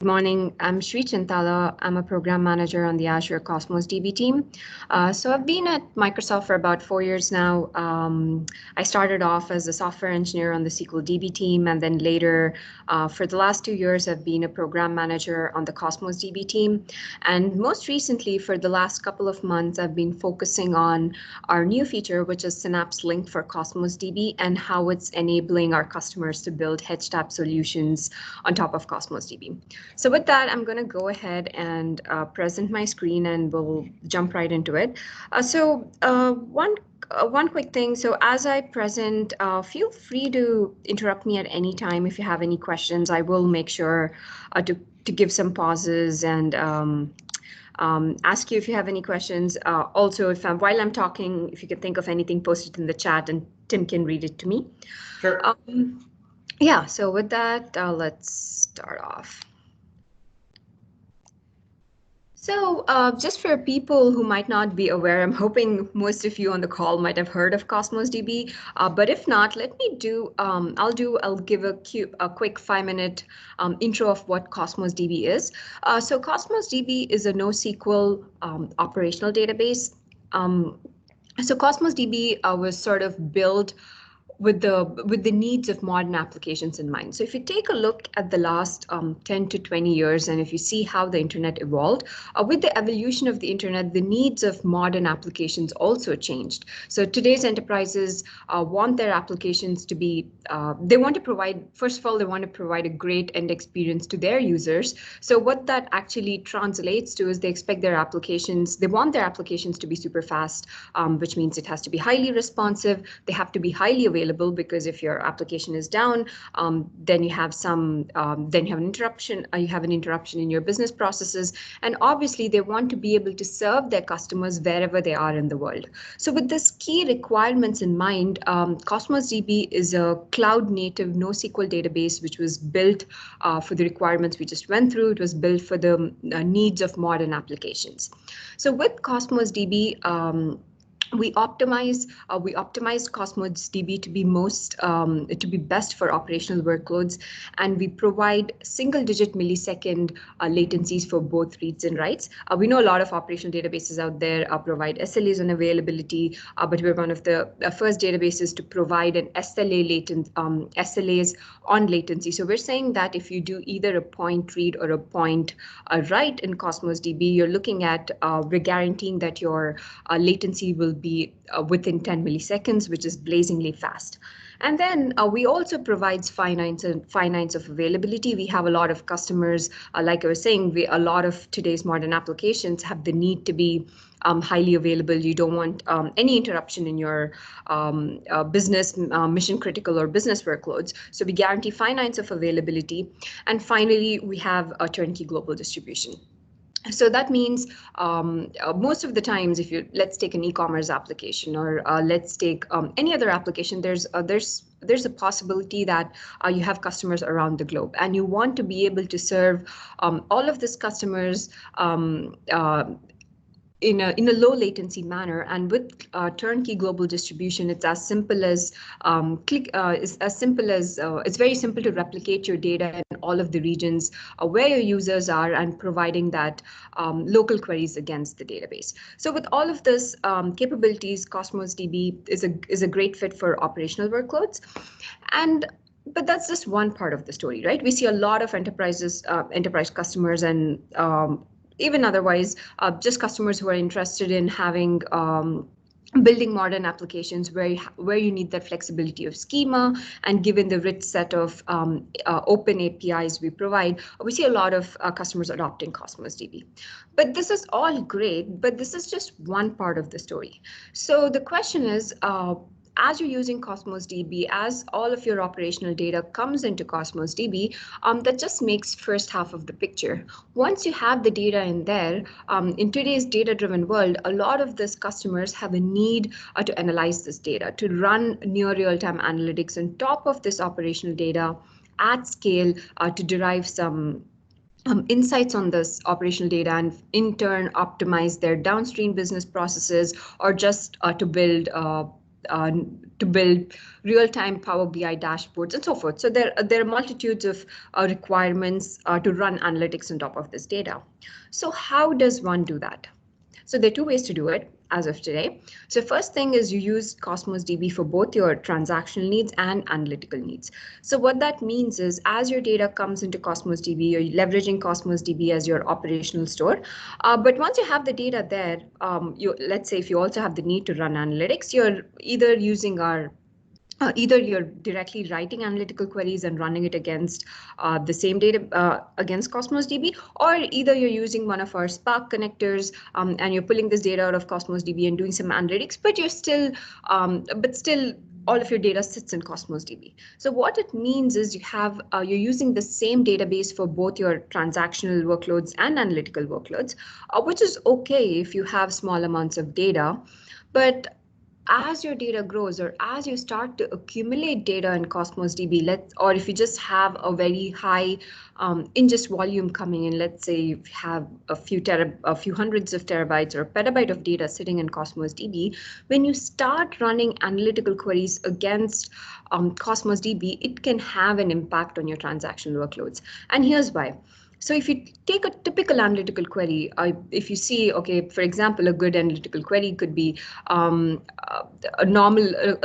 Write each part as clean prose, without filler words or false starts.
Good morning. I'm Chintala. I'm a program manager on the Azure Cosmos DB team. So I've been at Microsoft for about 4 years now. I started off as a software engineer on the SQL DB team, and then later, for the last 2 years, I've been a program manager on the Cosmos DB team. And most recently, for the last couple of months, I've been focusing on our new feature, which is Synapse Link for Cosmos DB, and how it's enabling our customers to build HTAP solutions on top of Cosmos DB. So with that, I'm going to go ahead and present my screen and we'll jump right into it. One quick thing. So as I present, feel free to interrupt me at any time if you have any questions. I will make sure to give some pauses and ask you if you have any questions. Also, while I'm talking, if you can think of anything, post it in the chat and Tim can read it to me. Sure. Yeah, so with that, let's start off. So just for people who might not be aware, I'm hoping most of you on the call might have heard of Cosmos DB. But if not, let me do, I'll give a quick 5-minute intro of what Cosmos DB is. So Cosmos DB is a NoSQL operational database. So Cosmos DB was sort of built with the needs of modern applications in mind. So if you take a look at the last 10 to 20 years, and if you see how the internet evolved, with the evolution of the internet, the needs of modern applications also changed. So today's enterprises want their applications to be, they want to provide, first of all, they want to provide a great end experience to their users. So what that actually translates to is they expect their applications, they want their applications to be super fast, which means it has to be highly responsive, they have to be highly available, because if your application is down, then you have then you have an interruption. You have an interruption in your business processes, and obviously they want to be able to serve their customers wherever they are in the world. So with this key requirements in mind, Cosmos DB is a cloud-native NoSQL database which was built for the requirements we just went through. It was built for the needs of modern applications. So with Cosmos DB, we optimized Cosmos DB to be best for operational workloads, and we provide single-digit millisecond latencies for both reads and writes. We know a lot of operational databases out there provide SLAs on availability, but we're one of the first databases to provide an SLAs on latency. So we're saying that if you do either a point read or a point write in Cosmos DB, you're looking at we're guaranteeing that your latency will be within 10 milliseconds, which is blazingly fast. And then we also provides finite of availability. We have a lot of customers, like I was saying, a lot of today's modern applications have the need to be highly available. You don't want any interruption in your business, mission critical or business workloads. So we guarantee finite of availability. And finally, we have a turnkey global distribution. So that means most of the times, let's take an e-commerce application, or let's take any other application, there's a possibility that you have customers around the globe, and you want to be able to serve all of these customers in a low latency manner. And with turnkey global distribution, it's as simple as it's very simple to replicate your data in all of the regions where your users are, and providing that local queries against the database. So with all of this capabilities, Cosmos DB is a great fit for operational workloads. But that's just one part of the story, right? We see a lot of enterprise customers, and even otherwise, just customers who are interested in having building modern applications where you need that flexibility of schema, and given the rich set of open APIs we provide, we see a lot of customers adopting Cosmos DB. But this is all great, but this is just one part of the story. So the question is, as you're using Cosmos DB, as all of your operational data comes into Cosmos DB, that just makes first half of the picture. Once you have the data in there, in today's data-driven world, a lot of these customers have a need to analyze this data, to run near real-time analytics on top of this operational data at scale, to derive some insights on this operational data, and in turn optimize their downstream business processes, or just to build to build real-time Power BI dashboards and so forth. So there are multitudes of requirements to run analytics on top of this data. So how does one do that? So there are two ways to do it as of today. So first thing is you use Cosmos DB for both your transactional needs and analytical needs. So what that means is as your data comes into Cosmos DB, you're leveraging Cosmos DB as your operational store. But once you have the data there, let's say if you also have the need to run analytics, you're either using our either you're directly writing analytical queries and running it against the same data against Cosmos DB, or either you're using one of our Spark connectors and you're pulling this data out of Cosmos DB and doing some analytics, but you're still, all of your data sits in Cosmos DB. So what it means is you're using the same database for both your transactional workloads and analytical workloads, which is okay if you have small amounts of data, but as your data grows or as you start to accumulate data in Cosmos DB, or if you just have a very high ingest volume coming in, let's say you have a few hundreds of terabytes or a petabyte of data sitting in Cosmos DB, when you start running analytical queries against Cosmos DB, it can have an impact on your transactional workloads. And here's why. So if you take a typical analytical query, if you see, okay, for example, a good analytical query could be a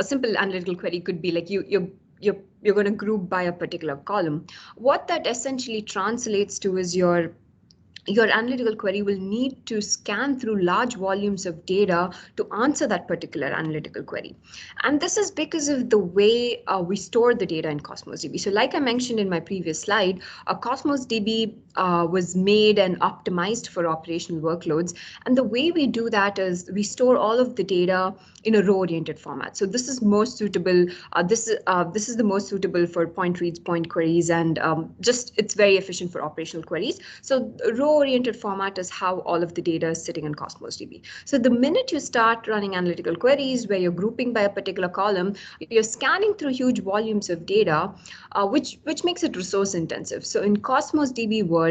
simple analytical query could be like you're going to group by a particular column. What that essentially translates to is your analytical query will need to scan through large volumes of data to answer that particular analytical query. And this is because of the way we store the data in Cosmos DB. So like I mentioned in my previous slide, Cosmos DB was made and optimized for operational workloads. And the way we do that is we store all of the data in a row-oriented format. So this is most suitable. This is the most suitable for point reads, point queries, and it's very efficient for operational queries. So row-oriented format is how all of the data is sitting in Cosmos DB. So the minute you start running analytical queries where you're grouping by a particular column, you're scanning through huge volumes of data, which makes it resource intensive. So in Cosmos DB world,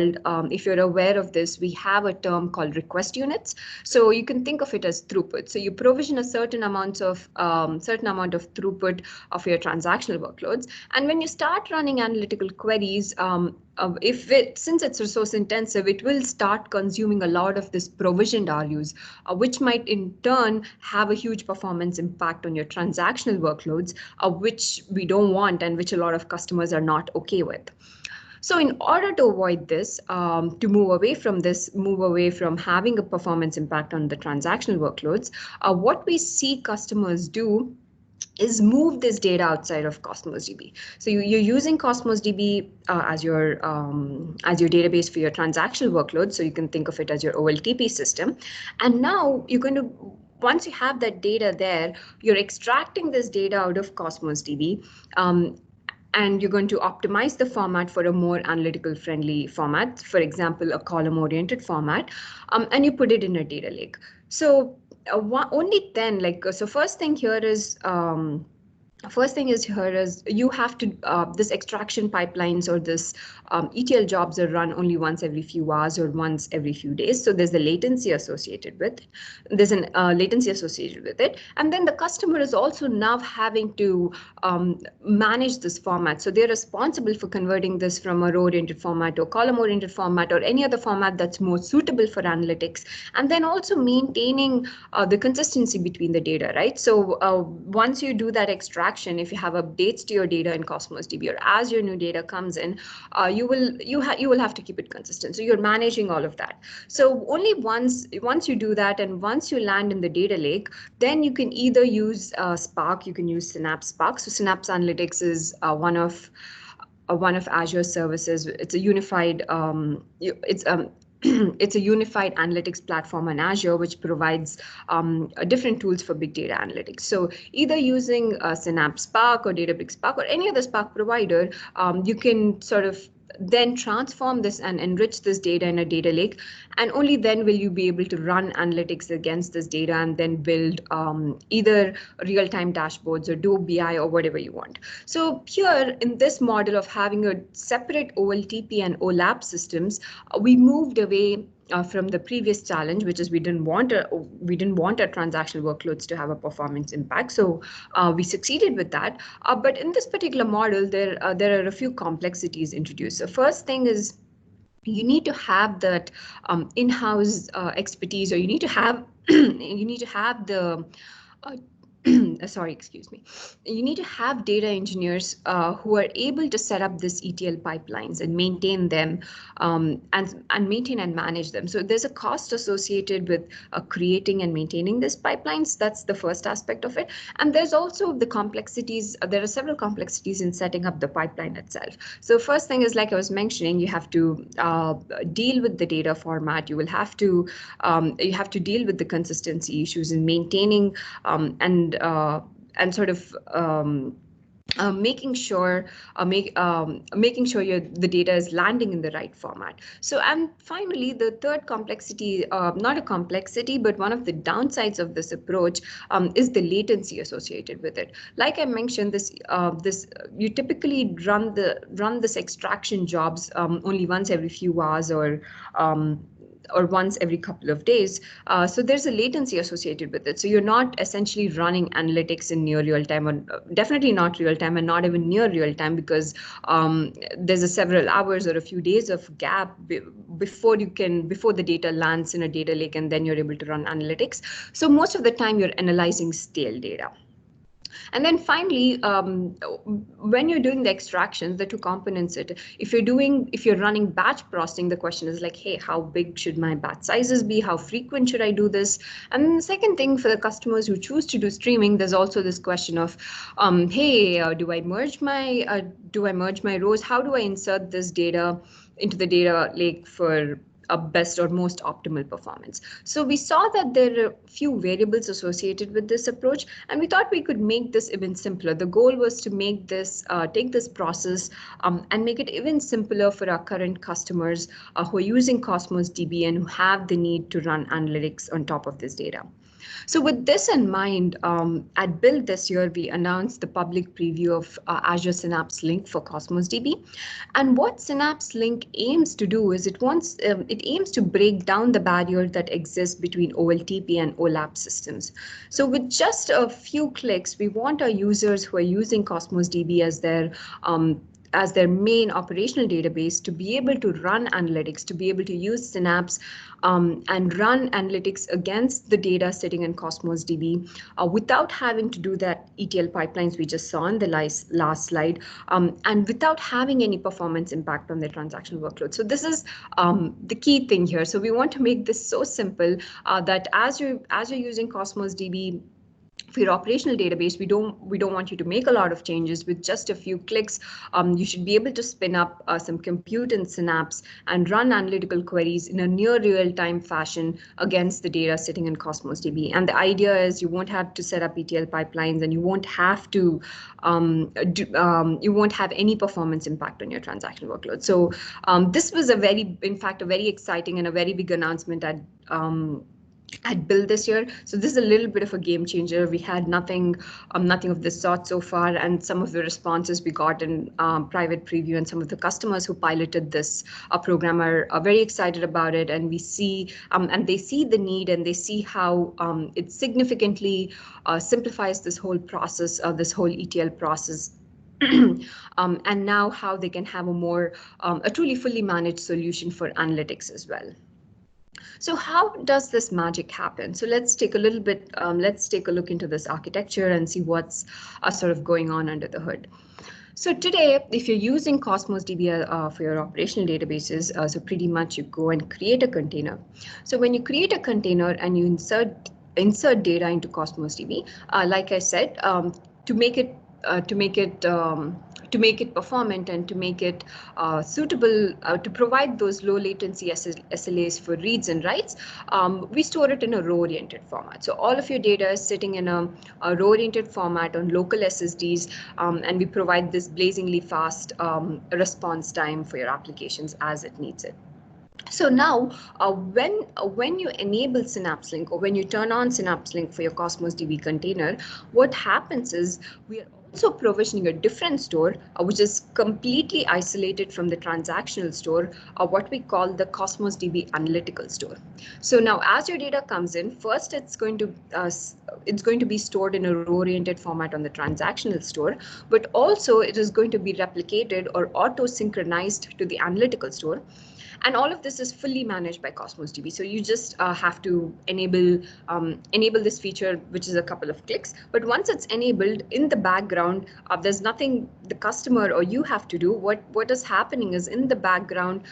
if you're aware of this, we have a term called request units. So you can think of it as throughput. So you provision a certain amount of throughput of your transactional workloads. And when you start running analytical queries, since it's resource intensive, it will start consuming a lot of this provisioned RUs, which might in turn have a huge performance impact on your transactional workloads, which we don't want and which a lot of customers are not okay with. So in order to avoid this, to move away from having a performance impact on the transactional workloads, what we see customers do is move this data outside of Cosmos DB. So you're using Cosmos DB as your database for your transactional workload. So you can think of it as your OLTP system. And now once you have that data there, you're extracting this data out of Cosmos DB. And you're going to optimize the format for a more analytical friendly format, for example, a column oriented format, and you put it in a data lake. So only then, first thing here is you have to, this extraction pipelines or this ETL jobs are run only once every few hours or once every few days. So there's a latency associated with it. And then the customer is also now having to manage this format. So they're responsible for converting this from a row-oriented format to a column-oriented format or any other format that's more suitable for analytics. And then also maintaining the consistency between the data, right? So once you do that extraction, if you have updates to your data in Cosmos DB or as your new data comes in, you will have to keep it consistent. So you're managing all of that. So only once you do that and once you land in the data lake, then you can either use Spark, you can use Synapse Spark. So Synapse Analytics is one of Azure services. It's a unified it's a unified analytics platform on Azure, which provides different tools for big data analytics. So either using Synapse Spark or Databricks Spark or any other Spark provider, you can sort of then transform this and enrich this data in a data lake. And only then will you be able to run analytics against this data and then build either real-time dashboards or do BI or whatever you want. So here in this model of having a separate OLTP and OLAP systems, we moved away from the previous challenge, which is we didn't want our transactional workloads to have a performance impact. So we succeeded with that. But in this particular model, there are a few complexities introduced. The first thing is you need to have that in-house expertise, or you need to have the uh, sorry, excuse me. You need to have data engineers who are able to set up this ETL pipelines and maintain them, and maintain and manage them. So there's a cost associated with creating and maintaining these pipelines. That's the first aspect of it. And there's also the complexities. There are several complexities in setting up the pipeline itself. So first thing is, like I was mentioning, you have to deal with the data format. You have to deal with the consistency issues in maintaining and sort of making sure the data is landing in the right format. So, and finally, the third complexity, not a complexity, but one of the downsides of this approach is the latency associated with it. Like I mentioned, you typically run this extraction jobs only once every few hours, or once every couple of days. So there's a latency associated with it. So you're not essentially running analytics in near real time, or definitely not real time, and not even near real time, because there's a several hours or a few days of gap before the data lands in a data lake, and then you're able to run analytics. So most of the time you're analyzing stale data. And then finally, when you're doing the extractions, the two components, if you're running batch processing, the question is like, hey, how big should my batch sizes be? How frequent should I do this? And then the second thing, for the customers who choose to do streaming, there's also this question of, hey, do I merge my rows? How do I insert this data into the data lake for a best or most optimal performance? So we saw that there are a few variables associated with this approach, and we thought we could make this even simpler. The goal was to make this, take this process and make it even simpler for our current customers who are using Cosmos DB and who have the need to run analytics on top of this data. So with this in mind, at Build this year, we announced the public preview of Azure Synapse Link for Cosmos DB. And what Synapse Link aims to do is it aims to break down the barrier that exists between OLTP and OLAP systems. So with just a few clicks, we want our users who are using Cosmos DB as their main operational database to be able to run analytics, to be able to use Synapse and run analytics against the data sitting in Cosmos DB without having to do that ETL pipelines we just saw in the last slide, and without having any performance impact on their transactional workload. So this is the key thing here. So we want to make this so simple that as you're using Cosmos DB for your operational database, we don't want you to make a lot of changes. With just a few clicks, you should be able to spin up some compute in Synapse and run analytical queries in a near real-time fashion against the data sitting in Cosmos DB. And the idea is you won't have to set up ETL pipelines, and you won't have to you won't have any performance impact on your transactional workload. So this was a very exciting and a very big announcement at Build this year. So this is a little bit of a game changer. We had nothing of this sort so far, and some of the responses we got in private preview and some of the customers who piloted this program are very excited about it, and we see and they see the need, and they see how it significantly simplifies this whole process, this whole ETL process. And now how they can have a truly fully managed solution for analytics as well. So how does this magic happen? So let's take a look into this architecture and see what's sort of going on under the hood. So today, if you're using Cosmos DB for your operational databases, so pretty much you go and create a container. So when you create a container and you insert data into Cosmos DB, like I said, to make it performant and to make it suitable, to provide those low latency SLAs for reads and writes, we store it in a row-oriented format. So all of your data is sitting in a row-oriented format on local SSDs, and we provide this blazingly fast response time for your applications as it needs it. So now, when you enable Synapse Link, or when you turn on Synapse Link for your Cosmos DB container, what happens is we are also provisioning a different store, which is completely isolated from the transactional store, what we call the Cosmos DB analytical store. So now, as your data comes in, first it's going to be stored in a row-oriented format on the transactional store, but also it is going to be replicated or auto-synchronized to the analytical store. And all of this is fully managed by Cosmos DB. So you just have to enable this feature, which is a couple of clicks. But once it's enabled in the background, there's nothing the customer or you have to do. What is happening is in the background,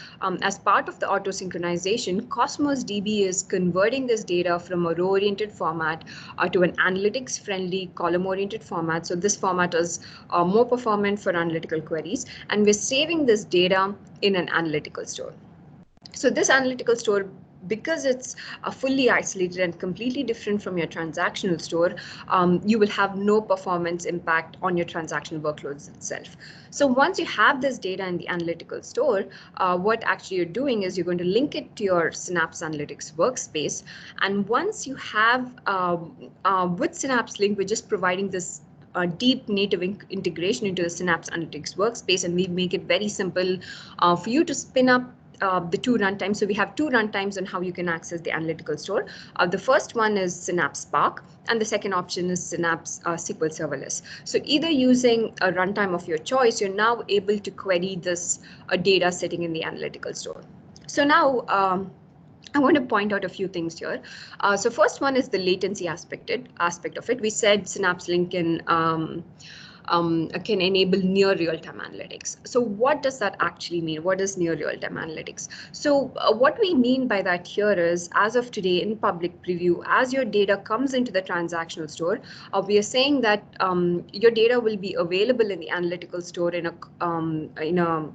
as part of the auto synchronization, Cosmos DB is converting this data from a row-oriented format to an analytics-friendly column-oriented format. So this format is more performant for analytical queries, and we're saving this data in an analytical store. So this analytical store, because it's fully isolated and completely different from your transactional store, you will have no performance impact on your transactional workloads itself. So once you have this data in the analytical store, what actually you're doing is you're going to link it to your Synapse Analytics workspace. And once you have, with Synapse Link, we're just providing this deep native integration into the Synapse Analytics workspace, and we make it very simple for you to spin up the two runtimes. So we have two runtimes on how you can access the analytical store. The first one is Synapse Spark, and the second option is Synapse SQL Serverless. So either using a runtime of your choice, you're now able to query this data sitting in the analytical store. So now, I want to point out a few things here. So first one is the latency aspect of it. We said Synapse Link can enable near real-time analytics. So what does that actually mean? What is near real-time analytics? So what we mean by that here is, as of today in public preview, as your data comes into the transactional store, we are saying that your data will be available in the analytical store in a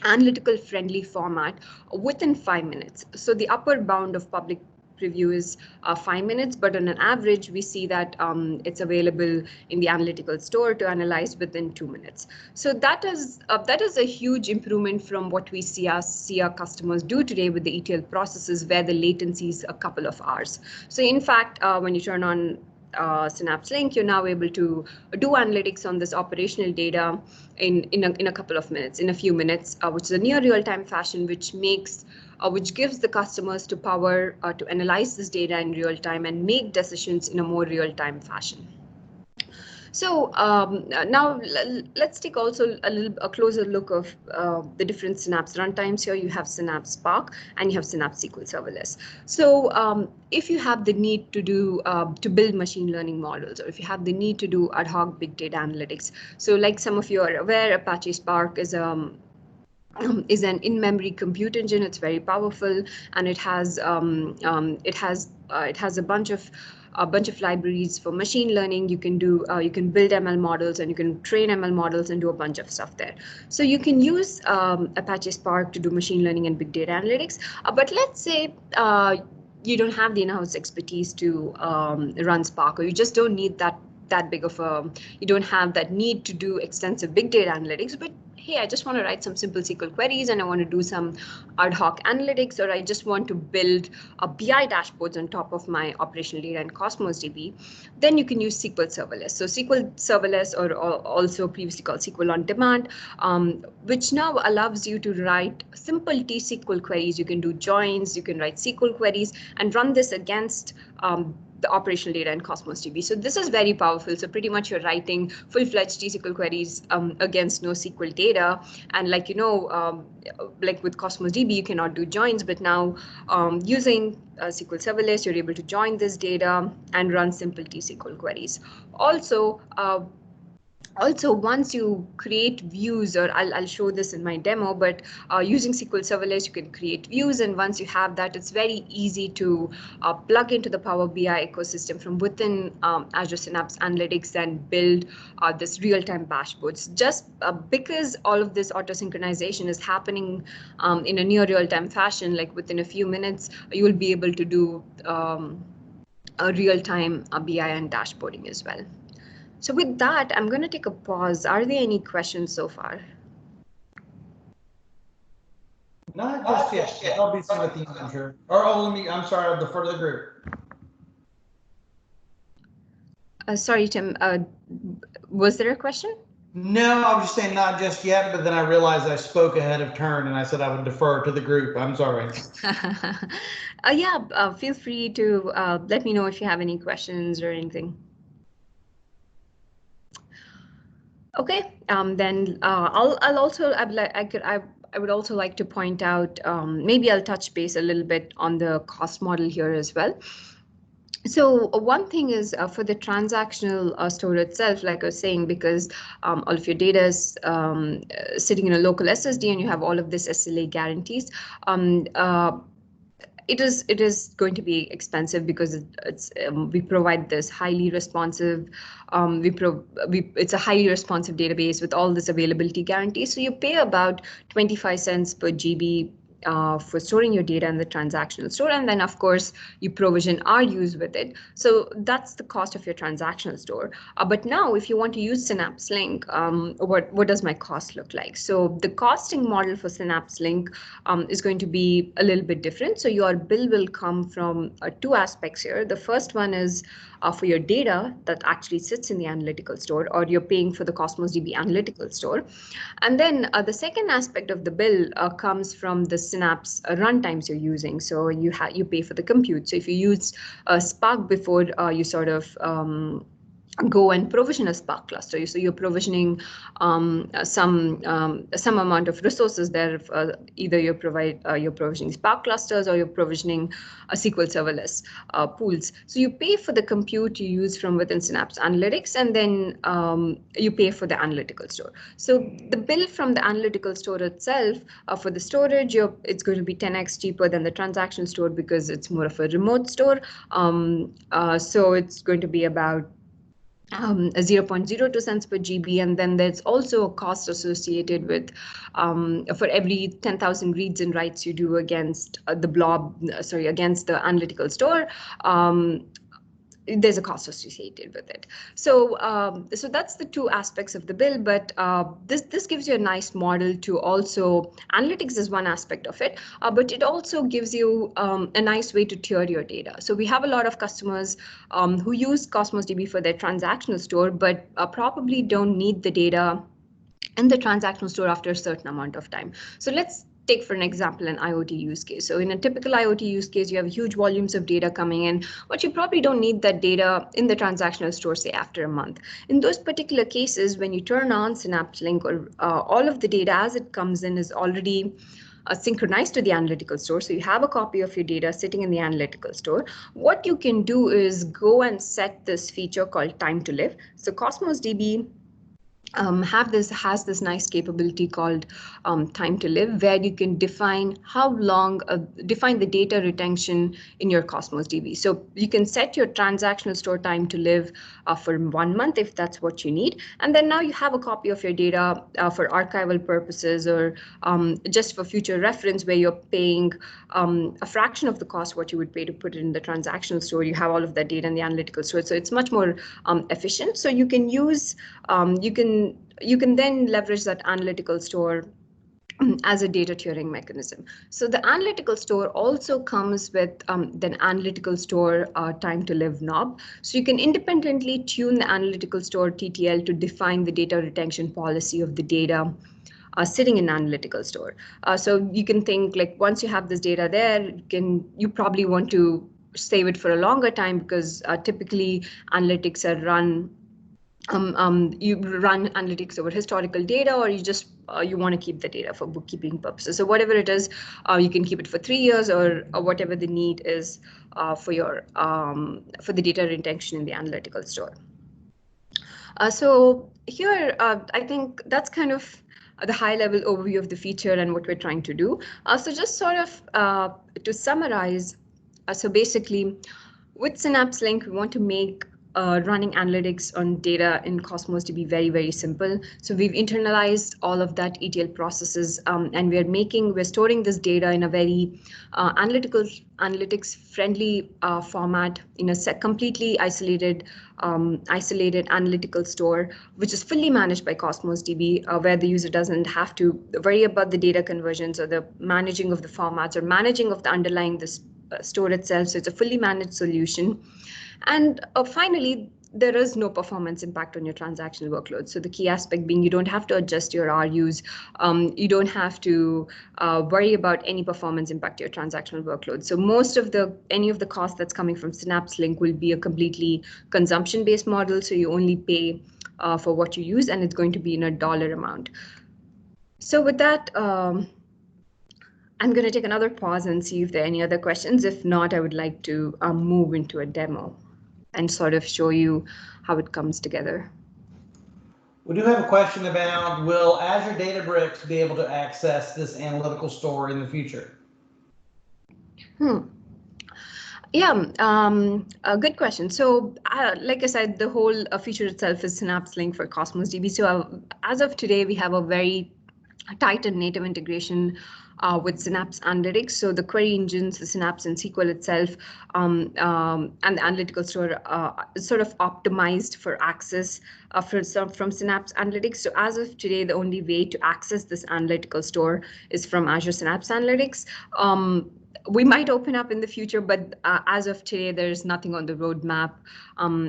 analytical friendly format within 5 minutes. So the upper bound of public preview is 5 minutes, but on an average, we see that it's available in the analytical store to analyze within 2 minutes. So that is a huge improvement from what we see our customers do today with the ETL processes, where the latency is a couple of hours. So in fact, when you turn on Synapse Link, you're now able to do analytics on this operational data in a couple of minutes, in a few minutes, which is a near real-time fashion, which gives the customers to power to analyze this data in real time and make decisions in a more real-time fashion. So now let's take also a closer look of the different Synapse runtimes. Here you have Synapse Spark and you have Synapse SQL Serverless. So if you have the need to do to build machine learning models, or if you have the need to do ad hoc big data analytics, so like some of you are aware, Apache Spark is an in-memory compute engine. It's very powerful, and it has a bunch of libraries for machine learning. You can build ML models, and you can train ML models and do a bunch of stuff there. So you can use Apache Spark to do machine learning and big data analytics. But let's say you don't have the in-house expertise to run Spark, or you just don't need that big of you don't have that need to do extensive big data analytics, but hey, I just want to write some simple SQL queries and I want to do some ad hoc analytics, or I just want to build a BI dashboards on top of my operational data in Cosmos DB, then you can use SQL Serverless. So SQL Serverless, or also previously called SQL on Demand, which now allows you to write simple T-SQL queries. You can do joins, you can write SQL queries and run this against the operational data in Cosmos DB. So this is very powerful. So pretty much you're writing full-fledged T-SQL queries against NoSQL data. And like like with Cosmos DB, you cannot do joins, but now using SQL Serverless, you're able to join this data and run simple T-SQL queries. Also, once you create views, or I'll show this in my demo, but using SQL Serverless, you can create views. And once you have that, it's very easy to plug into the Power BI ecosystem from within Azure Synapse Analytics and build this real-time dashboards. Just because all of this auto-synchronization is happening in a near real-time fashion, like within a few minutes, you will be able to do a real-time BI and dashboarding as well. So with that, I'm going to take a pause. Are there any questions so far? Not just yet. That'll be soon at the end, I'm sure. Or I'm sorry, I'll defer to the group. Sorry, Tim, was there a question? No, I was just saying not just yet, but then I realized I spoke ahead of turn and I said I would defer to the group. I'm sorry. Yeah, feel free to let me know if you have any questions or anything. Okay, then I'll also I would also like to point out, maybe I'll touch base a little bit on the cost model here as well. So one thing is for the transactional store itself, like I was saying, because all of your data is sitting in a local SSD and you have all of this SLA guarantees, it is going to be expensive because we provide this highly responsive it's a highly responsive database with all this availability guarantee. So you pay about 25 cents per GB for storing your data in the transactional store, and then of course you provision RUs with it. So that's the cost of your transactional store. But now if you want to use Synapse Link, what does my cost look like? So the costing model for Synapse Link is going to be a little bit different. So your bill will come from two aspects here. The first one is for your data that actually sits in the analytical store, or you're paying for the Cosmos DB analytical store. And then the second aspect of the bill comes from the Synapse runtimes you're using. So you pay for the compute. So if you use Spark before you sort of go and provision a Spark cluster. So you're provisioning some amount of resources there. Either you're provisioning Spark clusters or you're provisioning SQL serverless pools. So you pay for the compute you use from within Synapse Analytics, and then you pay for the analytical store. So the bill from the analytical store itself for the storage, it's going to be 10x cheaper than the transactional store because it's more of a remote store. So it's going to be about 0.02 cents per GB, and then there's also a cost associated with for every 10,000 reads and writes you do against against the analytical store. There's a cost associated with it. So so that's the two aspects of the bill, but this gives you a nice model to also, analytics is one aspect of it, but it also gives you a nice way to tier your data. So we have a lot of customers who use Cosmos DB for their transactional store, but probably don't need the data in the transactional store after a certain amount of time. So let's take, for an example, an IoT use case. So in a typical IoT use case, you have huge volumes of data coming in, but you probably don't need that data in the transactional store, say, after a month. In those particular cases, when you turn on Synapse Link, or all of the data as it comes in is already synchronized to the analytical store. So you have a copy of your data sitting in the analytical store. What you can do is go and set this feature called time to live. So Cosmos DB has this nice capability called time to live, where you can define how long, define the data retention in your Cosmos DB. So you can set your transactional store time to live for 1 month if that's what you need. And then now you have a copy of your data for archival purposes, or just for future reference, where you're paying a fraction of the cost what you would pay to put it in the transactional store. You have all of that data in the analytical store. So it's much more efficient. So you can use, you can then leverage that analytical store as a data tiering mechanism. So the analytical store also comes with the analytical store time to live knob. So you can independently tune the analytical store TTL to define the data retention policy of the data sitting in analytical store. So you can think, like, once you have this data there, you probably want to save it for a longer time, because typically analytics are run you run analytics over historical data, or you just you want to keep the data for bookkeeping purposes. So whatever it is, you can keep it for 3 years, or whatever the need is for the data retention in the analytical store. So here, I think that's kind of the high-level overview of the feature and what we're trying to do. So just sort of to summarize, so basically, with Synapse Link, we want to make running analytics on data in Cosmos to be very, very simple. So we've internalized all of that ETL processes, and we're storing this data in a very analytics friendly format in a completely isolated analytical store, which is fully managed by Cosmos DB, where the user doesn't have to worry about the data conversions or the managing of the formats or managing of the underlying this store itself. So it's a fully managed solution. And finally, there is no performance impact on your transactional workload. So the key aspect being you don't have to adjust your RUs. You don't have to worry about any performance impact to your transactional workload. So most of any of the cost that's coming from Synapse Link will be a completely consumption-based model. So you only pay for what you use, and it's going to be in a dollar amount. So with that, I'm going to take another pause and see if there are any other questions. If not, I would like to move into a demo and sort of show you how it comes together. We do have a question about, will Azure Databricks be able to access this analytical store in the future? Yeah, a good question. So like I said, the whole feature itself is Synapse Link for Cosmos DB. So as of today, we have a very tight and native integration with Synapse Analytics. So the query engines, the Synapse and SQL itself, and the analytical store is sort of optimized for access from Synapse Analytics. So as of today, the only way to access this analytical store is from Azure Synapse Analytics. We might open up in the future, but as of today, there's nothing on the roadmap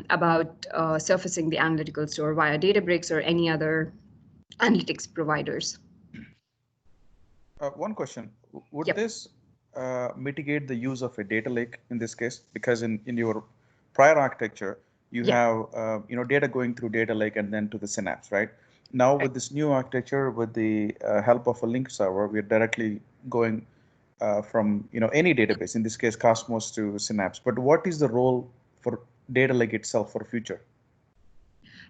about surfacing the analytical store via Databricks or any other analytics providers. One question, would this mitigate the use of a data lake in this case? Because in your prior architecture, you have data going through data lake and then to the Synapse, right? Now with this new architecture, with the help of a link server, we're directly going from any database, in this case Cosmos to Synapse. But what is the role for data lake itself for future?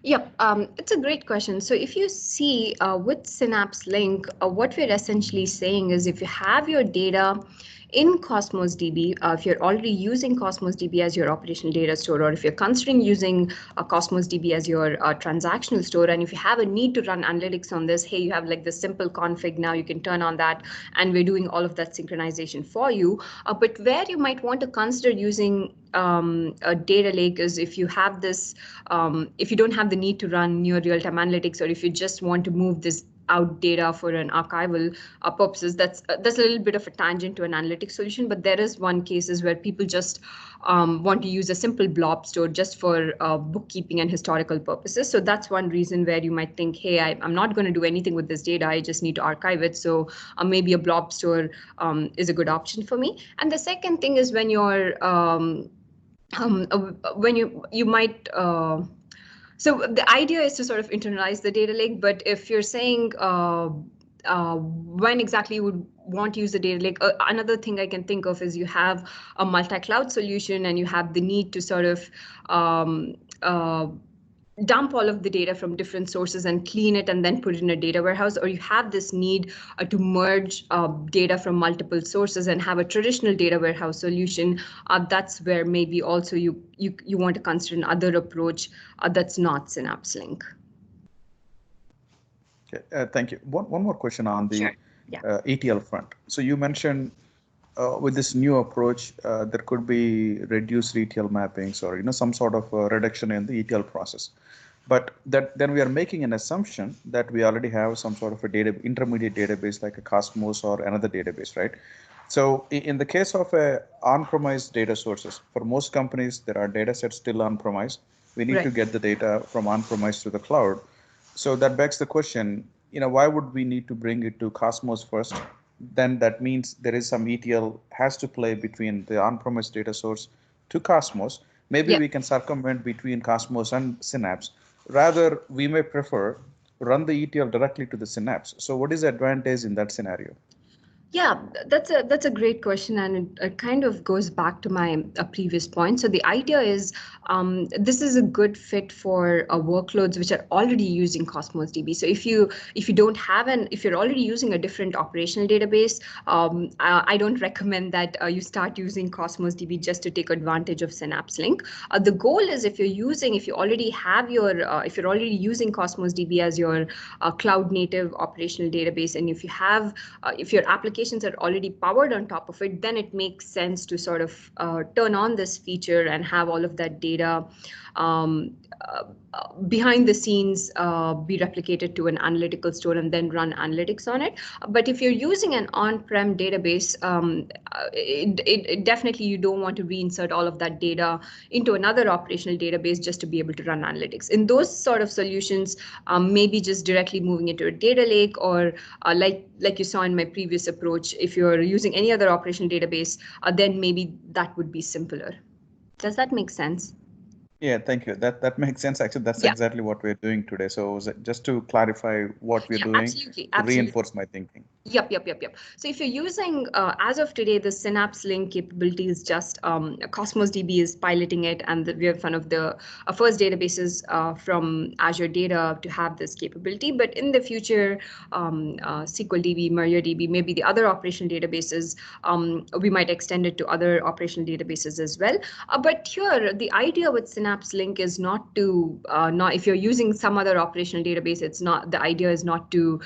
Yep, it's a great question. So if you see with Synapse Link, what we're essentially saying is if you have your data in Cosmos DB, if you're already using Cosmos DB as your operational data store, or if you're considering using Cosmos DB as your transactional store, and if you have a need to run analytics on this, hey, you have like this simple config now, you can turn on that, and we're doing all of that synchronization for you. But where you might want to consider using a data lake is if you have this, if you don't have the need to run near real-time analytics, or if you just want to move this out data for an archival purposes. That's a little bit of a tangent to an analytics solution, but there is one cases where people just want to use a simple blob store just for bookkeeping and historical purposes. So that's one reason where you might think, hey, I'm not going to do anything with this data. I just need to archive it. So maybe a blob store is a good option for me. And the second thing is when you're when you might so the idea is to sort of internalize the data lake, but if you're saying when exactly you would want to use the data lake, another thing I can think of is you have a multi-cloud solution and you have the need to sort of dump all of the data from different sources and clean it and then put it in a data warehouse, or you have this need to merge data from multiple sources and have a traditional data warehouse solution. That's where maybe also you want to consider another approach that's not Synapse Link. Okay, thank you. One more question on the ETL front. So you mentioned with this new approach, there could be reduced ETL mappings or some sort of reduction in the ETL process. But then we are making an assumption that we already have some sort of a intermediate database like a Cosmos or another database, right? So in the case of on-premise data sources, for most companies, there are data sets still on-premise. We need to get the data from on-premise to the cloud. So that begs the question, why would we need to bring it to Cosmos first? Then that means there is some ETL has to play between the on-premise data source to Cosmos. Maybe we can circumvent between Cosmos and Synapse. Rather, we may prefer run the ETL directly to the Synapse. So what is the advantage in that scenario? Yeah, that's a great question, and it kind of goes back to my previous point. So the idea is this is a good fit for workloads which are already using Cosmos DB. So if you don't have if you're already using a different operational database, I don't recommend that you start using Cosmos DB just to take advantage of Synapse Link. The goal is if you already have if you're already using Cosmos DB as your cloud native operational database, and if your applications are already powered on top of it, then it makes sense to sort of turn on this feature and have all of that data um, behind the scenes be replicated to an analytical store and then run analytics on it. But if you're using an on-prem database, definitely you don't want to reinsert all of that data into another operational database just to be able to run analytics. In those sort of solutions, maybe just directly moving into a data lake, or like you saw in my previous approach, if you're using any other operational database, then maybe that would be simpler. Does that make sense? Yeah, thank you. That makes sense. Actually, that's Yeah. exactly what we're doing today. So just to clarify what we're doing, absolutely. to reinforce my thinking. Yep. So if you're using, as of today, the Synapse Link capability is just Cosmos DB is piloting it, and we are one of the first databases from Azure Data to have this capability. But in the future, SQL DB, MariaDB, maybe the other operational databases, we might extend it to other operational databases as well. But here, the idea with Synapse Link is not to, if you're using some other operational database, the idea is not to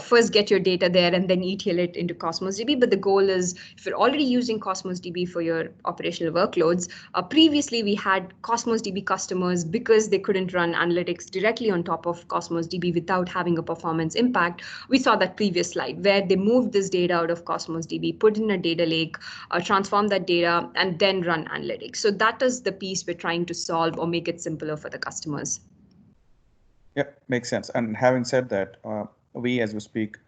first get your data there and then ETL it into Cosmos DB. But the goal is, if you're already using Cosmos DB for your operational workloads, previously we had Cosmos DB customers, because they couldn't run analytics directly on top of Cosmos DB without having a performance impact. We saw that previous slide where they moved this data out of Cosmos DB, put in a data lake, transform that data, and then run analytics. So that is the piece we're trying to solve or make it simpler for the customers. Yep, makes sense. And having said that, we, as we speak,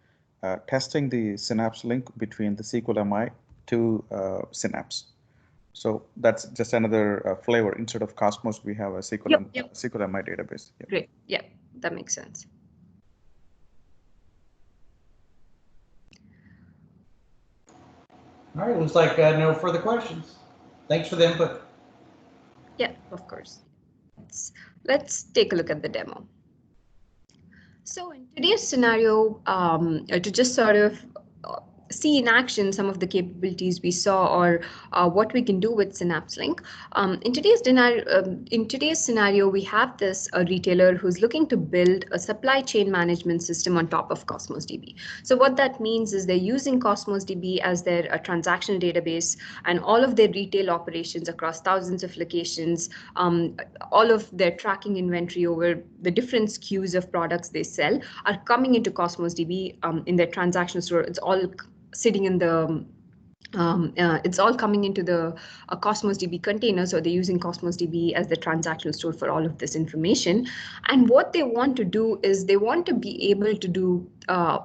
testing the Synapse link between the SQL MI to Synapse. So that's just another flavor. Instead of Cosmos, we have a SQL MI database. Yep. Great. Yeah, that makes sense. All right, looks like no further questions. Thanks for the input. Yeah, of course. Let's take a look at the demo. So in today's scenario, to just sort of see in action some of the capabilities we saw, or what we can do with Synapse Link. In today's scenario, we have this retailer who's looking to build a supply chain management system on top of Cosmos DB. So what that means is they're using Cosmos DB as their transactional database, and all of their retail operations across thousands of locations, all of their tracking inventory over the different SKUs of products they sell are coming into Cosmos DB in their transaction store. It's all sitting in the it's all coming into the Cosmos DB container. So they're using Cosmos DB as the transactional store for all of this information. And what they want to do is they want to be able to do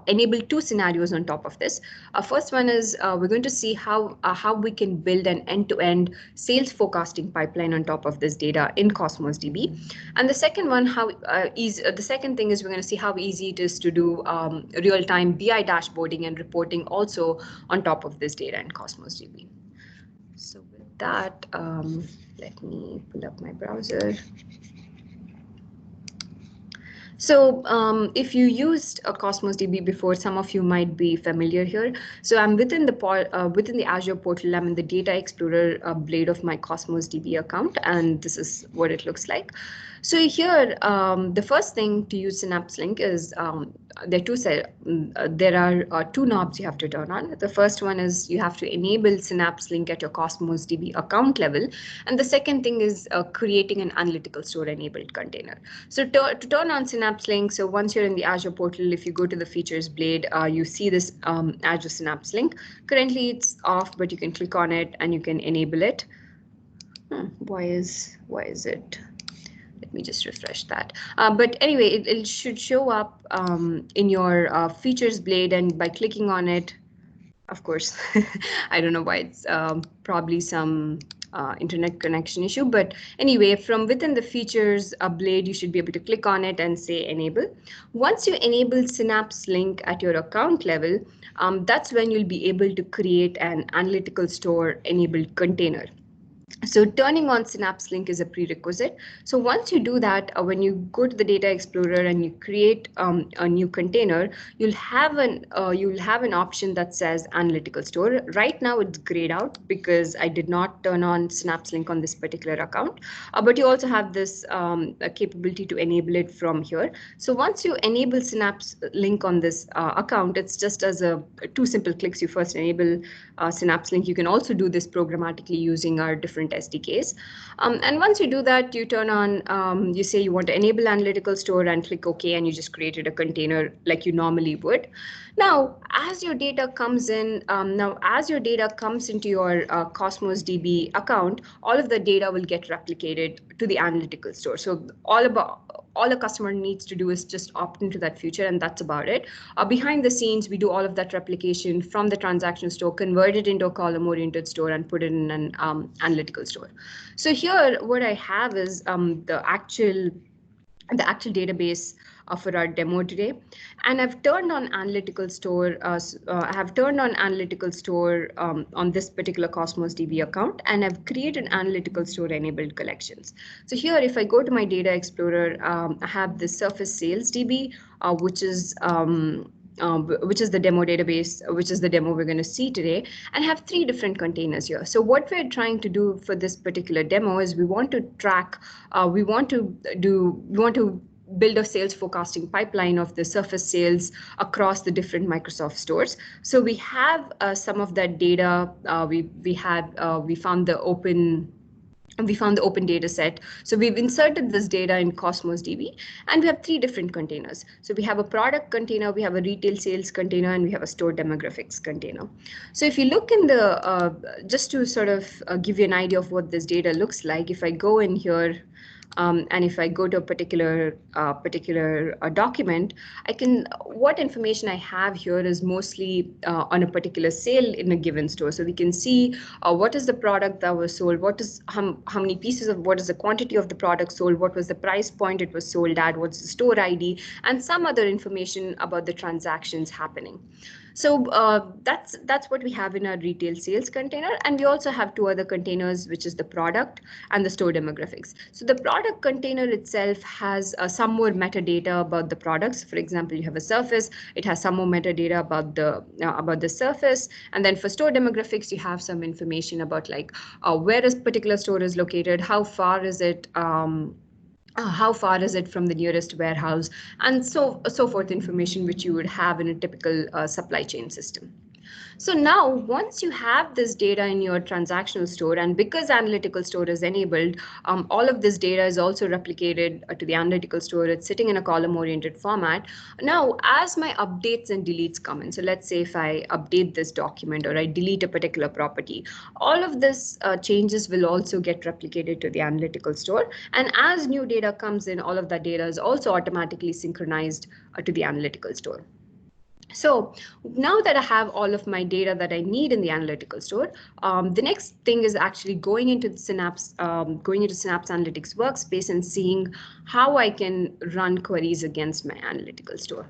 enable two scenarios on top of this. First one is we're going to see how we can build an end-to-end sales forecasting pipeline on top of this data in Cosmos DB. And the second one, the second thing is we're going to see how easy it is to do real-time BI dashboarding and reporting also on top of this data in Cosmos DB. So with that, let me pull up my browser. So if you used a Cosmos DB before, some of you might be familiar here. So I'm within the Azure portal. I'm in the Data Explorer blade of my Cosmos DB account, and this is what it looks like. So here, the first thing to use Synapse Link is there are two knobs you have to turn on. The first one is you have to enable Synapse Link at your Cosmos DB account level, and the second thing is creating an analytical store enabled container. So to turn on Synapse Link, so once you're in the Azure portal, if you go to the features blade, you see this Azure Synapse Link. Currently it's off, but you can click on it and you can enable it. Why is it? Let me just refresh that. But anyway, it should show up in your features blade, and by clicking on it, of course, I don't know why it's probably some internet connection issue. But anyway, from within the features blade, you should be able to click on it and say enable. Once you enable Synapse Link at your account level, that's when you'll be able to create an analytical store enabled container. So turning on Synapse Link is a prerequisite. So once you do that, when you go to the Data Explorer and you create a new container, you'll have an option that says Analytical Store. Right now it's grayed out because I did not turn on Synapse Link on this particular account. But you also have this capability to enable it from here. So once you enable Synapse Link on this account, it's just as two simple clicks. You first enable Synapse Link. You can also do this programmatically using our different SDKs. And once you do that, you turn on, you say you want to enable Analytical Store and click OK, and you just created a container like you normally would. Now, as your data comes in, into your Cosmos DB account, all of the data will get replicated to the Analytical Store. So all a customer needs to do is just opt into that feature, and that's about it. Behind the scenes, we do all of that replication from the transaction store, convert it into a column-oriented store, and put it in an analytical store. So here, what I have is the actual database for our demo today, and I've turned on Analytical Store. I have turned on Analytical Store on this particular Cosmos DB account, and I've created Analytical Store enabled collections. So here, if I go to my Data Explorer, I have the Surface Sales DB, which is the demo database, which is the demo we're going to see today, and have 3 different containers here. So what we're trying to do for this particular demo is we want to track, we want to build a sales forecasting pipeline of the Surface sales across the different Microsoft stores. So we have some of that data. We found the open data set. So we've inserted this data in Cosmos DB, and we have 3 different containers. So we have a product container, we have a retail sales container, and we have a store demographics container. So if you look in the, just to sort of give you an idea of what this data looks like, if I go in here, and if I go to a particular document, what information I have here is mostly on a particular sale in a given store. So we can see what is the product that was sold, how many pieces of, what is the quantity of the product sold, what was the price point it was sold at, what's the store ID, and some other information about the transactions happening. So that's what we have in our retail sales container. And we also have 2 other containers, which is the product and the store demographics. So the product container itself has some more metadata about the products. For example, you have a Surface, it has some more metadata about the Surface. And then for store demographics, you have some information about like where a particular store is located, how far is it from the nearest warehouse, and so forth information which you would have in a typical supply chain system. So now, once you have this data in your transactional store, and because Analytical Store is enabled, all of this data is also replicated to the Analytical Store. It's sitting in a column-oriented format. Now, as my updates and deletes come in, so let's say if I update this document or I delete a particular property, all of this changes will also get replicated to the Analytical Store. And as new data comes in, all of that data is also automatically synchronized to the Analytical Store. So now that I have all of my data that I need in the Analytical Store, the next thing is actually going into Synapse Analytics Workspace and seeing how I can run queries against my Analytical Store.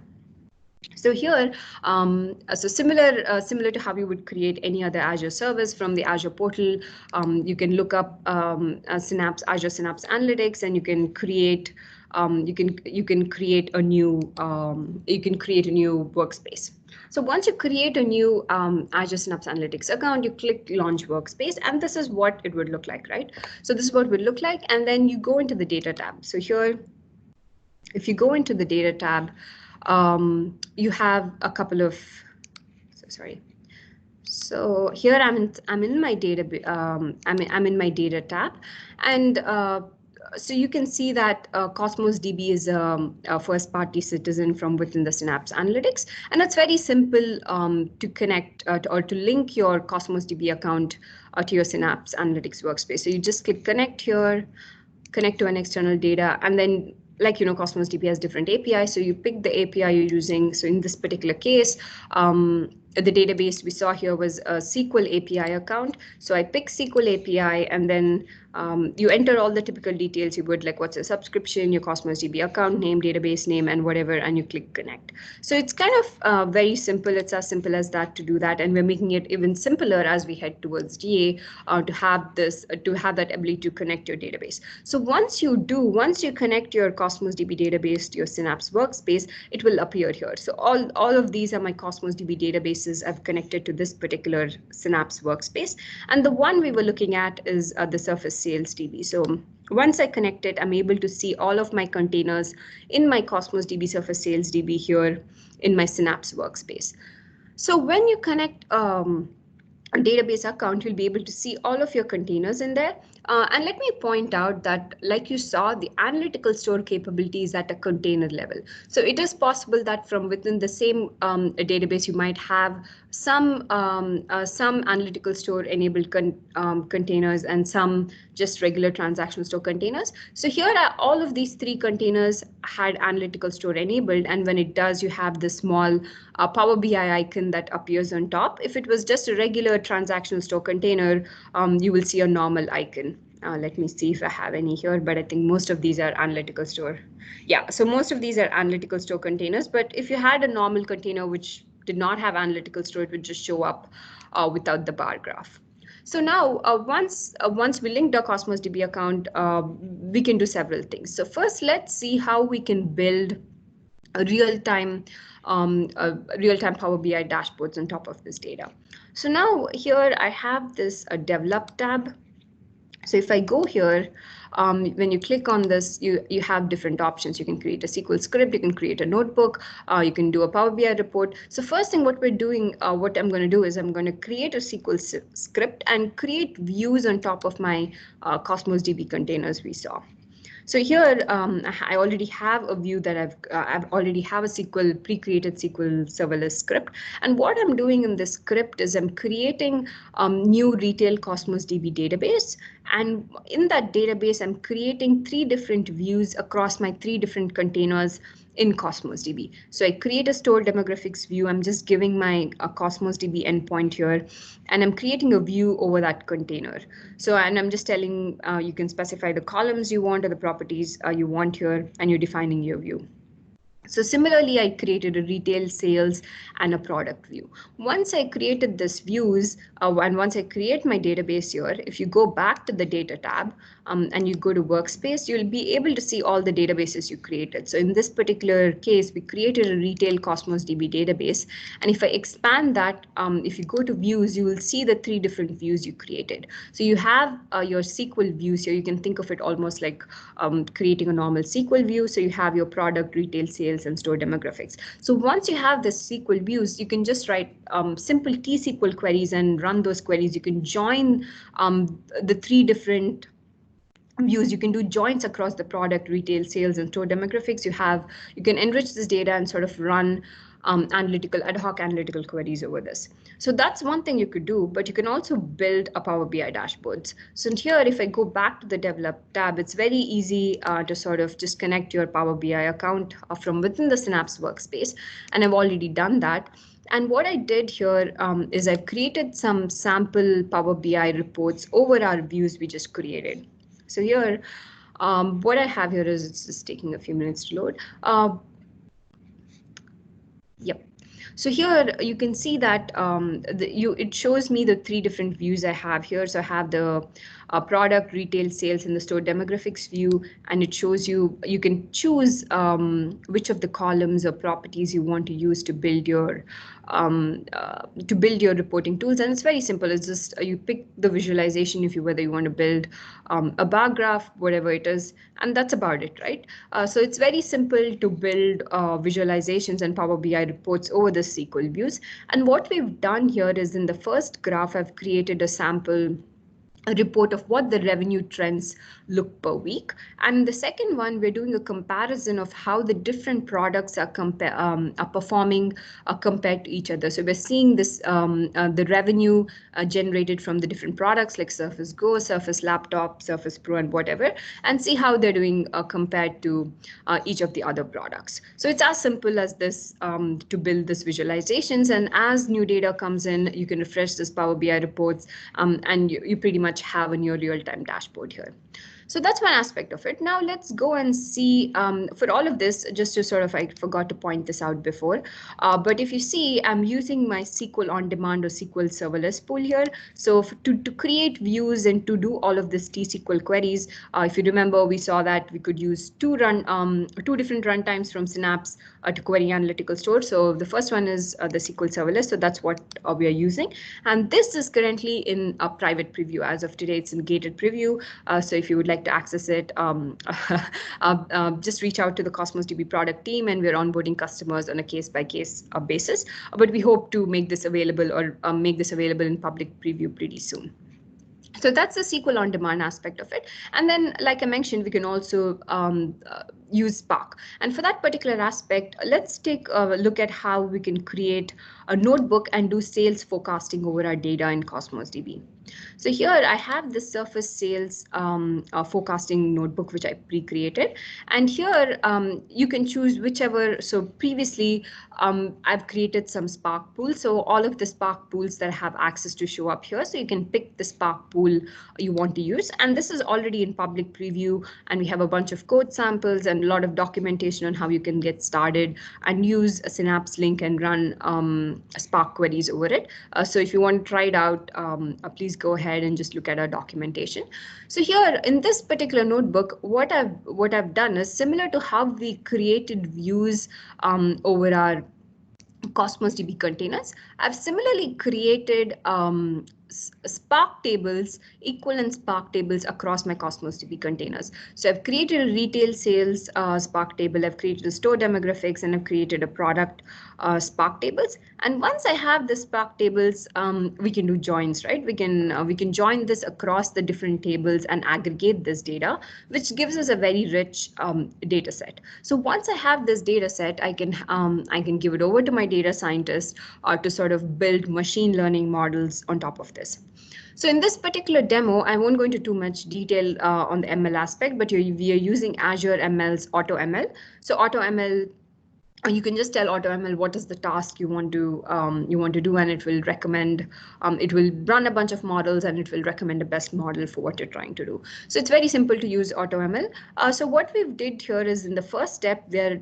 So here, so similar to how you would create any other Azure service from the Azure portal, you can look up Azure Synapse Analytics, and you can create you can create a new workspace. So once you create a new Azure Synapse Analytics account, you click Launch Workspace, and this is what it would look like, right? So this is what it would look like, and then you go into the Data tab. So here, if you go into the Data tab, you have a couple of. So here I'm in my data I'm in my Data tab, and so you can see that Cosmos DB is a first-party citizen from within the Synapse Analytics, and it's very simple to connect or to link your Cosmos DB account to your Synapse Analytics workspace. So you just click Connect here, connect to an external data, and then, like, you know, Cosmos DB has different APIs, so you pick the API you're using. So in this particular case, the database we saw here was a SQL API account. So I pick SQL API, and then you enter all the typical details you would, like what's a subscription, your Cosmos DB account name, database name, and whatever, and you click connect. So it's kind of very simple. It's as simple as that to do that, and we're making it even simpler as we head towards GA to have that ability to connect your database. So once you connect your Cosmos DB database to your Synapse Workspace, it will appear here. So all of these are my Cosmos DB databases I've connected to this particular Synapse Workspace, and the one we were looking at is the Surface Sales DB. So once I connect it, I'm able to see all of my containers in my Cosmos DB Surface Sales DB here in my Synapse Workspace. So when you connect a database account, you'll be able to see all of your containers in there. And let me point out that, like you saw, the analytical store capability is at a container level. So it is possible that from within the same database, you might have some analytical store enabled containers and some just regular transactional store containers. So here are all of these three containers had analytical store enabled, and when it does, you have the small Power BI icon that appears on top. If it was just a regular transactional store container, you will see a normal icon. Let me see if I have any here, but I think most of these are analytical store. Yeah, so most of these are analytical store containers, but if you had a normal container which did not have analytical store, it would just show up without the bar graph. So now, once we linked our Cosmos DB account, we can do several things. So first, let's see how we can build a real-time Power BI dashboards on top of this data. So now here I have this develop tab. So if I go here, when you click on this, you have different options. You can create a SQL script, you can create a notebook, you can do a Power BI report. So first thing what I'm going to do is I'm going to create a SQL script and create views on top of my Cosmos DB containers we saw. So here I already have a view that I've already have a pre-created SQL serverless script. And what I'm doing in this script is I'm creating new retail Cosmos DB database. And in that database, I'm creating 3 different views across my 3 different containers in Cosmos DB. So I create a store demographics view. I'm just giving my Cosmos DB endpoint here, and I'm creating a view over that container. So, and I'm just telling you can specify the columns you want or the properties you want here, and you're defining your view. So similarly, I created a retail sales and a product view. Once I created this views, and once I create my database here, if you go back to the data tab and you go to Workspace, you'll be able to see all the databases you created. So in this particular case, we created a retail Cosmos DB database. And if I expand that, if you go to views, you will see the 3 different views you created. So you have your SQL views here. You can think of it almost like creating a normal SQL view. So you have your product, retail sales, and store demographics. So once you have the SQL views, you can just write simple T-SQL queries and run those queries. You can join the 3 different views. You can do joins across the product, retail, sales, and store demographics. You can enrich this data and sort of run ad hoc analytical queries over this. So that's one thing you could do, but you can also build a Power BI dashboards. So here, if I go back to the develop tab, it's very easy to sort of just connect your Power BI account from within the Synapse Workspace. And I've already done that. And what I did here is I've created some sample Power BI reports over our views we just created. So here, what I have here is it's just taking a few minutes to load. Yep. So here you can see that it shows me the 3 different views I have here. So I have the product, retail, sales, and the store demographics view, and it shows you can choose which of the columns or properties you want to use to build your reporting tools. And it's very simple. It's just you pick the visualization whether you want to build a bar graph, whatever it is, and that's about it, right? So it's very simple to build visualizations and Power BI reports over the SQL views. And what we've done here is in the first graph, I've created a sample a report of what the revenue trends look per week. And the second one, we're doing a comparison of how the different products are performing compared to each other. So we're seeing this the revenue generated from the different products like Surface Go, Surface Laptop, Surface Pro, and whatever, and see how they're doing compared to each of the other products. So it's as simple as this to build this visualizations. And as new data comes in, you can refresh this Power BI reports, and you pretty much have a near real-time dashboard here. So that's one aspect of it. Now let's go and see for all of this, just to sort of, I forgot to point this out before, but if you see, I'm using my SQL on demand or SQL serverless pool here. So to create views and to do all of this T-SQL queries, if you remember, we saw that we could use two different runtimes from Synapse to query analytical store. So the first one is the SQL serverless. So that's what we are using. And this is currently in a private preview. As of today, it's in gated preview. So if you would like to access it, just reach out to the Cosmos DB product team, and we're onboarding customers on a case-by-case basis. But we hope to make this available or make this available in public preview pretty soon. So that's the SQL on demand aspect of it. And then, like I mentioned, we can also use Spark. And for that particular aspect, let's take a look at how we can create a notebook and do sales forecasting over our data in Cosmos DB. So here I have the Surface Sales forecasting notebook, which I pre-created. And here you can choose whichever. So previously, I've created some Spark pools. So all of the Spark pools that have access to show up here. So you can pick the Spark pool you want to use. And this is already in public preview. And we have a bunch of code samples and a lot of documentation on how you can get started and use a Synapse Link and run Spark queries over it. So if you want to try it out, please go ahead and just look at our documentation. So here in this particular notebook, what I've done is similar to how we created views over our Cosmos DB containers. I've similarly created Spark tables, equivalent Spark tables across my Cosmos DB containers. So I've created a retail sales Spark table, I've created a store demographics, and I've created a product Spark tables. And once I have the Spark tables, we can do joins, right? We can join this across the different tables and aggregate this data, which gives us a very rich data set. So once I have this data set, I can give it over to my data scientist to sort of build machine learning models on top of this. So in this particular demo, I won't go into too much detail on the ML aspect, but we are using Azure ML's AutoML. So AutoML, you can just tell AutoML what is the task you want to do, and it will recommend. It will run a bunch of models, and it will recommend the best model for what you're trying to do. So it's very simple to use AutoML. So what we've did here is in the first step, where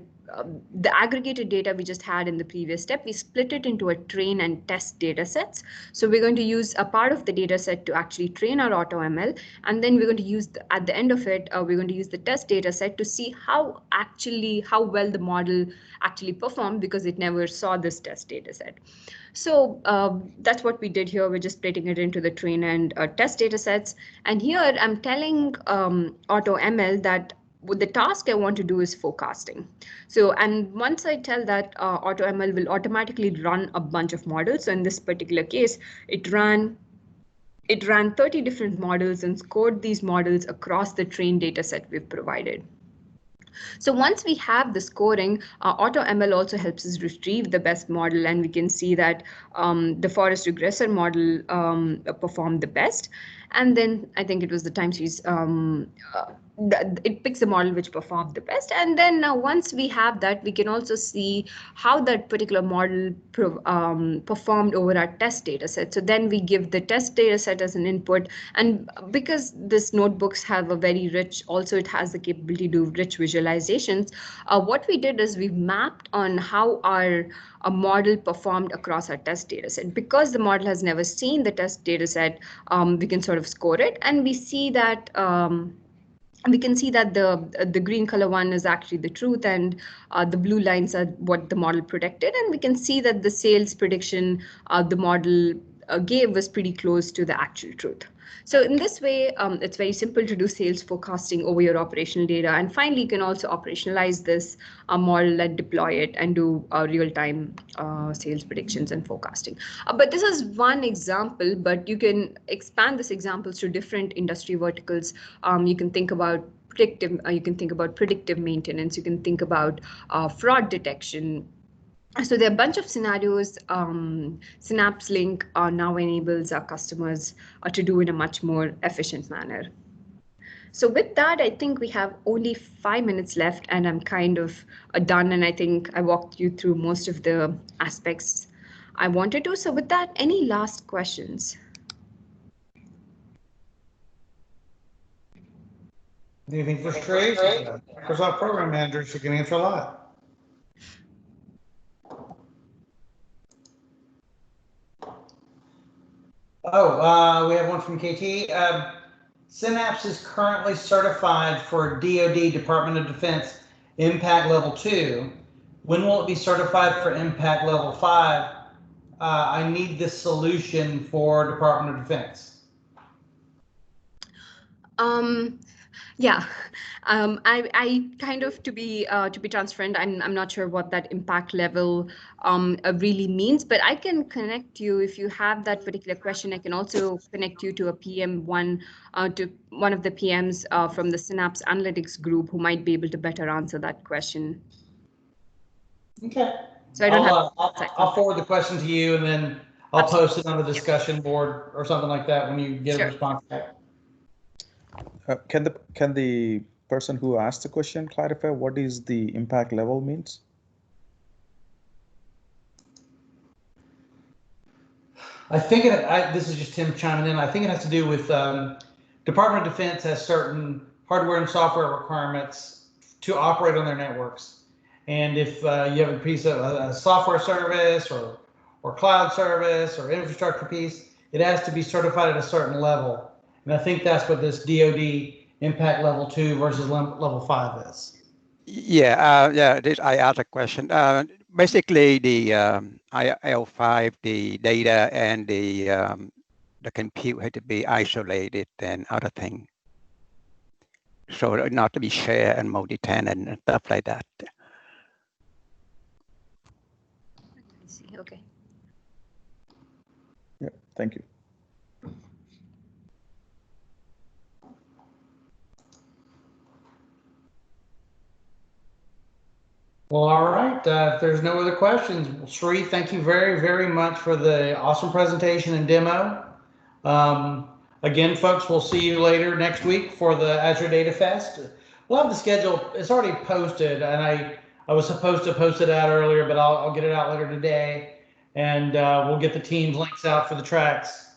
the aggregated data we just had in the previous step, we split it into a train and test data sets. So we're going to use a part of the data set to actually train our AutoML, and then we're going to use at the end of it, we're going to use the test data set to see how well the model actually performed, because it never saw this test data set. So that's what we did here. We're just splitting it into the train and test data sets. And here I'm telling AutoML that the task I want to do is forecasting. So, and once I tell that, AutoML will automatically run a bunch of models. So in this particular case, it ran 30 different models and scored these models across the trained data set we've provided. So once we have the scoring, AutoML also helps us retrieve the best model, and we can see that the forest regressor model performed the best. And then I think it was the time series, it picks the model which performed the best. And then now once we have that, we can also see how that particular model performed over our test data set. So then we give the test data set as an input. And because this notebooks have a very rich, also it has the capability to do rich visualizations, what we did is we mapped on how our model performed across our test data set. Because the model has never seen the test data set, we can sort of score it, and we see that the green color one is actually the truth, and the blue lines are what the model predicted. And we can see that the sales prediction, the model gave was pretty close to the actual truth. So in this way, it's very simple to do sales forecasting over your operational data. And finally, you can also operationalize this model and deploy it and do real-time sales predictions and forecasting. But this is one example, but you can expand this examples to different industry verticals. You can think about predictive maintenance. You can think about fraud detection. So there are a bunch of scenarios Synapse Link now enables our customers to do in a much more efficient manner. So with that, I think we have only 5 minutes left, and I'm kind of done. And I think I walked you through most of the aspects I wanted to. So with that, any last questions? Anything for Shrey? Microsoft Program Manager, she can answer a lot. Oh, we have one from KT. Synapse is currently certified for DoD, Department of Defense, Impact Level 2. When will it be certified for Impact Level 5? I need this solution for Department of Defense. Yeah, I kind of to be transparent, I'm not sure what that impact level really means, but I can connect you if you have that particular question. I can also connect you to a PM to one of the PMs from the Synapse Analytics group who might be able to better answer that question. Okay. So I don't I'll forward the question to you, and then I'll post it on the discussion board or something like that when you get a response back. Can the person who asked the question clarify what is the impact level means? I think this is just Tim chiming in. I think it has to do with Department of Defense has certain hardware and software requirements to operate on their networks. And if you have a piece of a software service or cloud service or infrastructure piece, it has to be certified at a certain level. And I think that's what this DoD Impact Level 2 versus Level 5 is. Yeah, I asked a question. Basically, the IL5, the data and the compute had to be isolated and other things. So not to be shared and multi-tenant and stuff like that. I see. Okay. Yeah, thank you. Well, all right. If there's no other questions, Sri, thank you very, very much for the awesome presentation and demo. Again, folks, we'll see you later next week for the Azure Data Fest. We'll have the schedule. It's already posted, and I was supposed to post it out earlier, but I'll get it out later today, and we'll get the team's links out for the tracks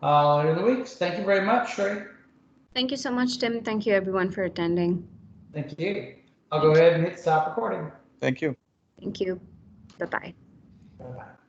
later in the weeks. Thank you very much, Sri. Thank you so much, Tim. Thank you, everyone, for attending. Thank you. I'll go ahead and hit stop recording. Thank you. Thank you. Bye-bye. Bye-bye.